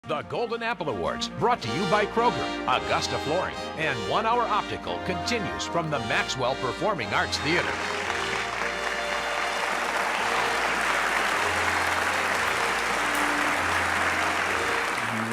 The Golden Apple Awards, brought to you by Kroger, Augusta Flooring, and 1 Hour Optical continues from the Maxwell Performing Arts Theater.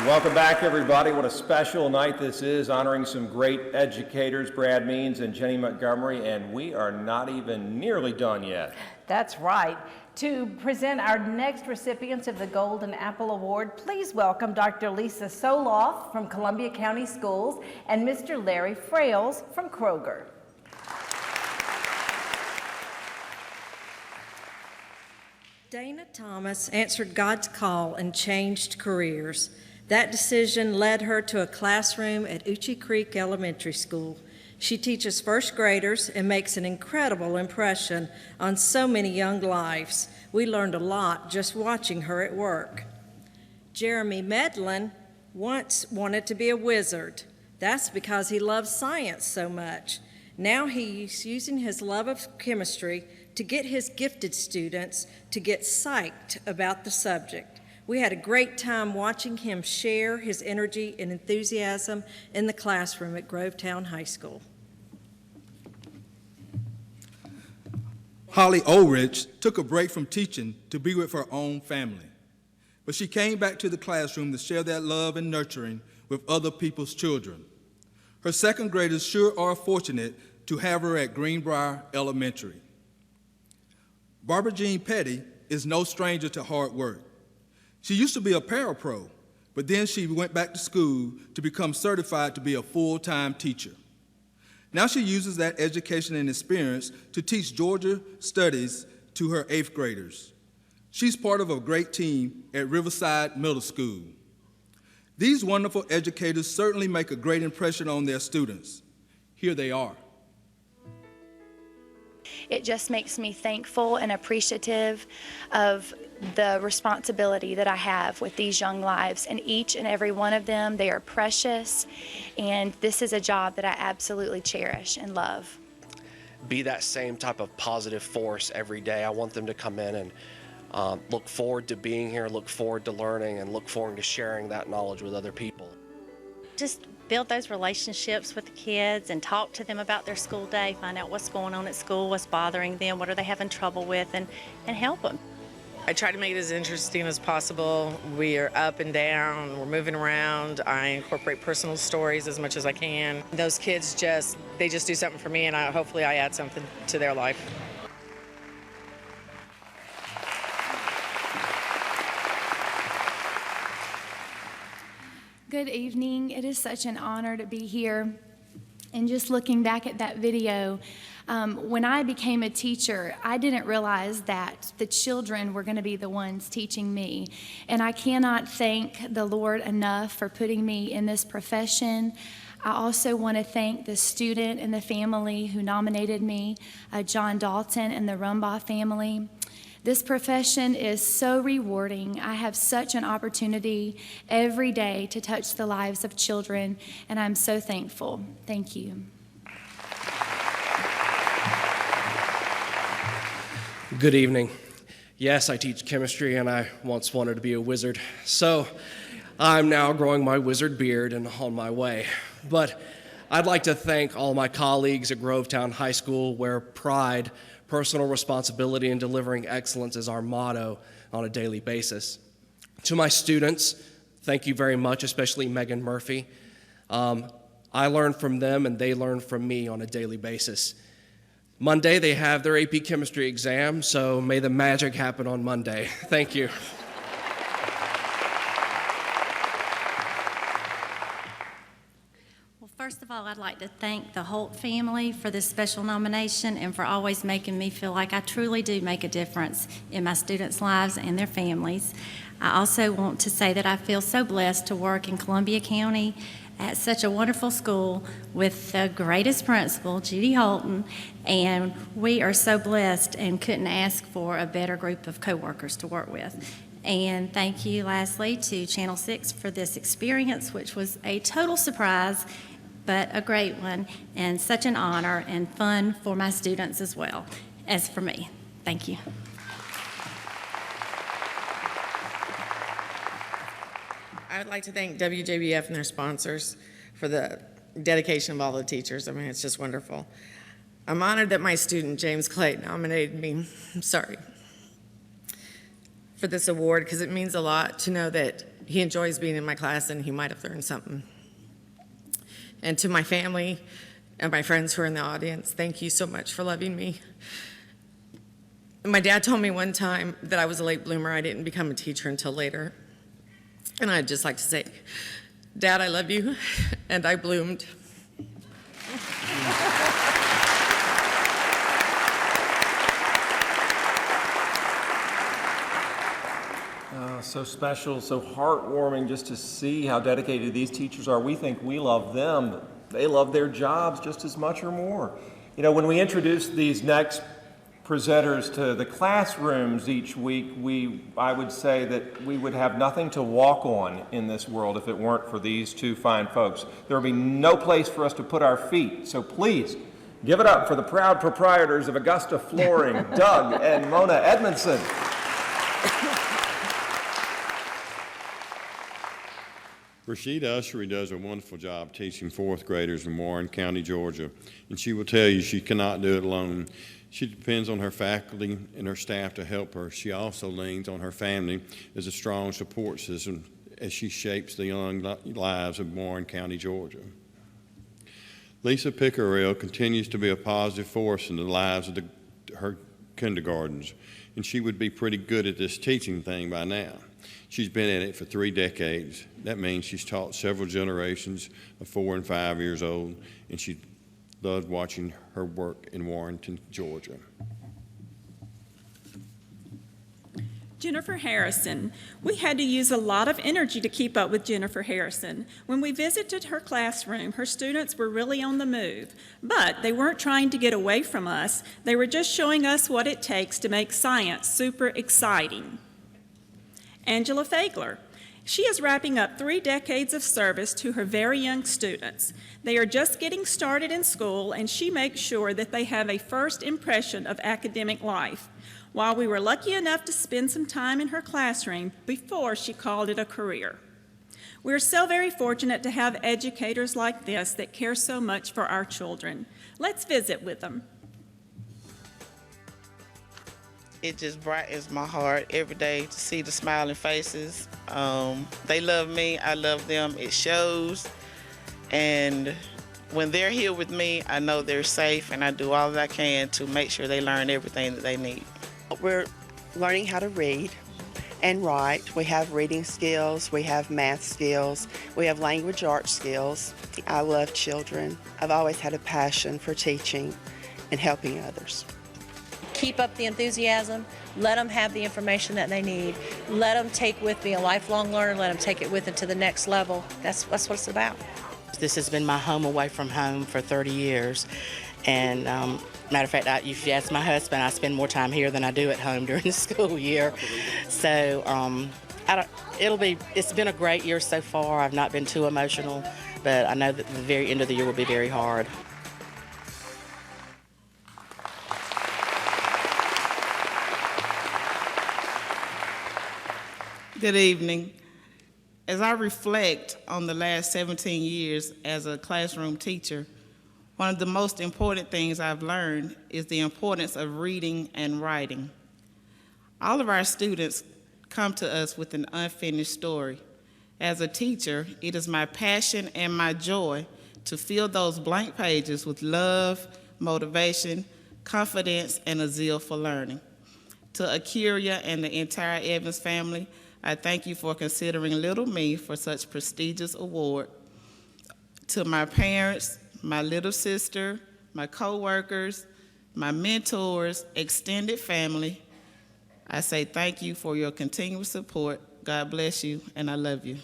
Welcome back, everybody. What a special night this is, honoring some great educators, Brad Means and Jenny Montgomery, and we are not even nearly done yet. That's right. To present our next recipients of the Golden Apple Award, please welcome Dr. Lisa Soloff from Columbia County Schools and Mr. Larry Frales from Kroger. Dana Thomas answered God's call and changed careers. That decision led her to a classroom at Uchee Creek Elementary School. She teaches first graders and makes an incredible impression on so many young lives. We learned a lot just watching her at work. Jeremy Medlin once wanted to be a wizard. That's because he loves science so much. Now he's using his love of chemistry to get his gifted students to get psyched about the subject. We had a great time watching him share his energy and enthusiasm in the classroom at Grovetown High School. Holly Ulrich took a break from teaching to be with her own family, but she came back to the classroom to share that love and nurturing with other people's children. Her second graders sure are fortunate to have her at Greenbrier Elementary. Barbara Jean Petty is no stranger to hard work. She used to be a parapro, but then she went back to school to become certified to be a full-time teacher. Now she uses that education and experience to teach Georgia studies to her 8th graders. She's part of a great team at Riverside Middle School. These wonderful educators certainly make a great impression on their students. Here they are. It just makes me thankful and appreciative of the responsibility that I have with these young lives, and each and every one of them, they are precious, and this is a job that I absolutely cherish and love. Be that same type of positive force every day. I want them to come in and look forward to being here, look forward to learning, and look forward to sharing that knowledge with other people. Just build those relationships with the kids and talk to them about their school day, find out what's going on at school, what's bothering them, what are they having trouble with, and help them. I try to make it as interesting as possible. We are up and down, we're moving around. I incorporate personal stories as much as I can. Those kids they just do something for me, and hopefully I add something to their life. Good evening. It is such an honor to be here. And just looking back at that video, when I became a teacher, I didn't realize that the children were going to be the ones teaching me. And I cannot thank the Lord enough for putting me in this profession. I also want to thank the student and the family who nominated me, John Dalton and the Rumbaugh family. This profession is so rewarding. I have such an opportunity every day to touch the lives of children, and I'm so thankful. Thank you. Good evening. Yes, I teach chemistry, and I once wanted to be a wizard. So I'm now growing my wizard beard and on my way. But I'd like to thank all my colleagues at Grovetown High School, where pride, personal responsibility, and delivering excellence is our motto on a daily basis. To my students, thank you very much, especially Megan Murphy. I learn from them and they learn from me on a daily basis. Monday, they have their AP chemistry exam, so may the magic happen on Monday. Thank you. First of all, I'd like to thank the Holt family for this special nomination and for always making me feel like I truly do make a difference in my students' lives and their families. I also want to say that I feel so blessed to work in Columbia County at such a wonderful school with the greatest principal, Judy Holton, and we are so blessed and couldn't ask for a better group of coworkers to work with. And thank you, lastly, to Channel 6 for this experience, which was a total surprise, but a great one, and such an honor and fun for my students as well as for me. Thank you. I'd like to thank WJBF and their sponsors for the dedication of all the teachers. I mean, it's just wonderful. I'm honored that my student, James Clay, nominated me, for this award, because it means a lot to know that he enjoys being in my class and he might have learned something. And to my family and my friends who are in the audience, thank you so much for loving me. My dad told me one time that I was a late bloomer. I didn't become a teacher until later. And I'd just like to say, Dad, I love you, and I bloomed. So special, so heartwarming just to see how dedicated these teachers are. We think we love them. They love their jobs just as much or more. You know, when we introduce these next presenters to the classrooms each week, I would say that we would have nothing to walk on in this world if it weren't for these two fine folks. There would be no place for us to put our feet. So please, give it up for the proud proprietors of Augusta Flooring, Doug and Mona Edmondson. Rashida Ushery does a wonderful job teaching fourth graders in Warren County, Georgia, and she will tell you she cannot do it alone. She depends on her faculty and her staff to help her. She also leans on her family as a strong support system as she shapes the young lives of Warren County, Georgia. Lisa Pickerell continues to be a positive force in the lives of her kindergartens, and she would be pretty good at this teaching thing by now. She's been at it for 3 decades. That means she's taught several generations of 4 and 5 years old, and she loved watching her work in Warrenton, Georgia. Jennifer Harrison. We had to use a lot of energy to keep up with Jennifer Harrison. When we visited her classroom, her students were really on the move, but they weren't trying to get away from us. They were just showing us what it takes to make science super exciting. Angela Fagler. She is wrapping up 3 decades of service to her very young students. They are just getting started in school, and she makes sure that they have a first impression of academic life. While we were lucky enough to spend some time in her classroom before she called it a career. We're so very fortunate to have educators like this that care so much for our children. Let's visit with them. It just brightens my heart every day to see the smiling faces. They love me, I love them, it shows. And when they're here with me, I know they're safe, and I do all that I can to make sure they learn everything that they need. We're learning how to read and write. We have reading skills, we have math skills, we have language arts skills. I love children. I've always had a passion for teaching and helping others. Keep up the enthusiasm, let them have the information that they need, let them take with me a lifelong learner, let them take it with them to the next level. That's what it's about. This has been my home away from home for 30 years. And matter of fact, if you ask my husband, I spend more time here than I do at home during the school year. So it's been a great year so far. I've not been too emotional, but I know that the very end of the year will be very hard. Good evening. As I reflect on the last 17 years as a classroom teacher, one of the most important things I've learned is the importance of reading and writing. All of our students come to us with an unfinished story. As a teacher, it is my passion and my joy to fill those blank pages with love, motivation, confidence, and a zeal for learning. To Akiria and the entire Evans family, I thank you for considering little me for such prestigious award. To my parents, my little sister, my co-workers, my mentors, extended family, I say thank you for your continuous support. God bless you, and I love you.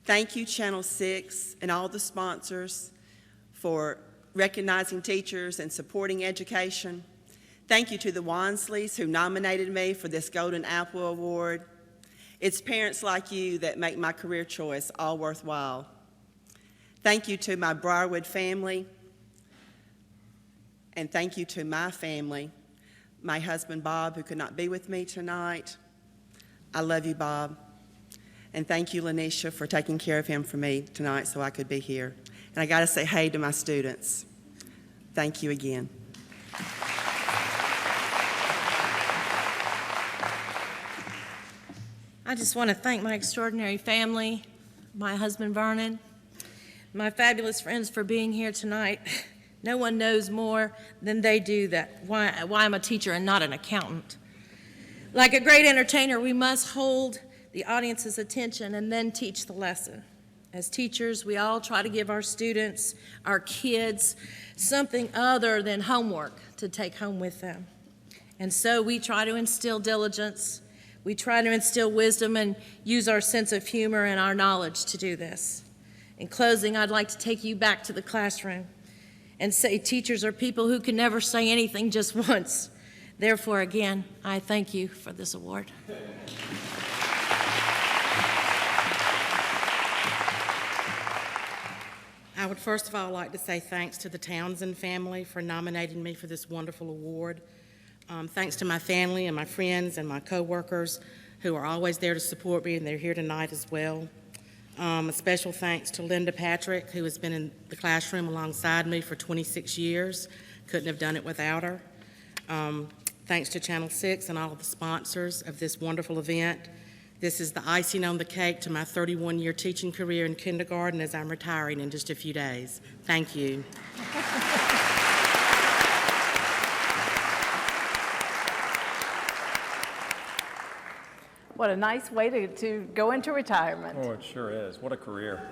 Thank you, Channel 6, and all the sponsors for recognizing teachers and supporting education. Thank you to the Wansleys who nominated me for this Golden Apple Award. It's parents like you that make my career choice all worthwhile. Thank you to my Briarwood family, and thank you to my family. my husband Bob, who could not be with me tonight. I love you, Bob. And thank you, Lanisha, for taking care of him for me tonight so I could be here. And I got to say hey to my students. Thank you again. I just want to thank my extraordinary family, my husband Vernon, my fabulous friends for being here tonight. No one knows more than they do that why I'm a teacher and not an accountant. Like a great entertainer, we must hold the audience's attention and then teach the lesson. As teachers, we all try to give our students, our kids, something other than homework to take home with them. And so we try to instill diligence, we try to instill wisdom and use our sense of humor and our knowledge to do this. In closing, I'd like to take you back to the classroom and say teachers are people who can never say anything just once. Therefore, again, I thank you for this award. I would first of all like to say thanks to the Townsend family for nominating me for this wonderful award. Thanks to my family and my friends and my coworkers who are always there to support me, and they're here tonight as well. A special thanks to Linda Patrick, who has been in the classroom alongside me for 26 years. Couldn't have done it without her. Thanks to Channel 6 and all of the sponsors of this wonderful event. This is the icing on the cake to my 31-year teaching career in kindergarten as I'm retiring in just a few days. Thank you. What a nice way to go into retirement. Oh, it sure is. What a career.